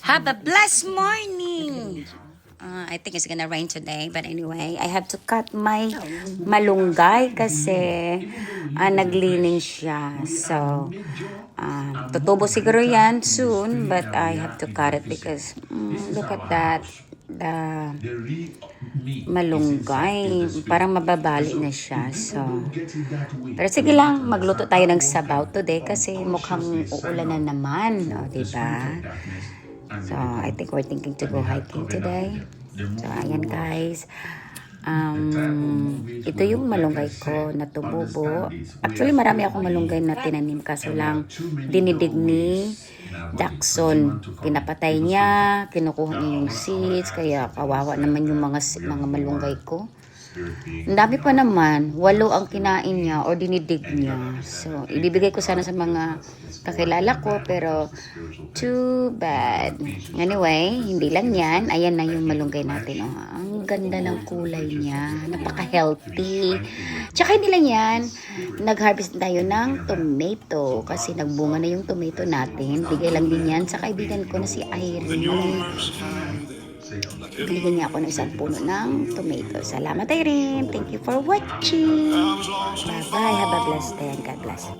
Have a blessed morning! I think it's gonna rain today, but anyway, I have to cut my malunggay kasi naglining siya. So, tutubo siguro yan soon, but I have to cut it because look at that. The malunggay, parang mababali na siya. So, pero sige lang, magluto tayo ng sabaw today kasi mukhang uulan na naman. O, diba? So, I think we're thinking to go hiking today. So, ayan guys. Ito yung malunggay ko na tumubo. Actually, marami akong malunggay na tinanim kaso lang dinidig ni Jackson. Pinapatay niya, kinukuha niya yung seeds, kaya kawawa naman yung mga malunggay ko. Ang dami pa naman, 8 ang kinain niya or dinidig niya. So, ibibigay ko sana sa mga kakilala ko, pero too bad. Anyway, hindi lang yan. Ayan na yung malunggay natin. Oh, ang ganda ng kulay niya. Napaka-healthy. Tsaka hindi lang yan. Nag-harvest tayo ng tomato kasi nagbunga na yung tomato natin. Bigay lang din yan sa kaibigan ko na si Irene. Binigyan niya ako ng isang puno ng tomato. Salamat, Irene. Thank you for watching. Bye-bye. Have a blessed day and God bless.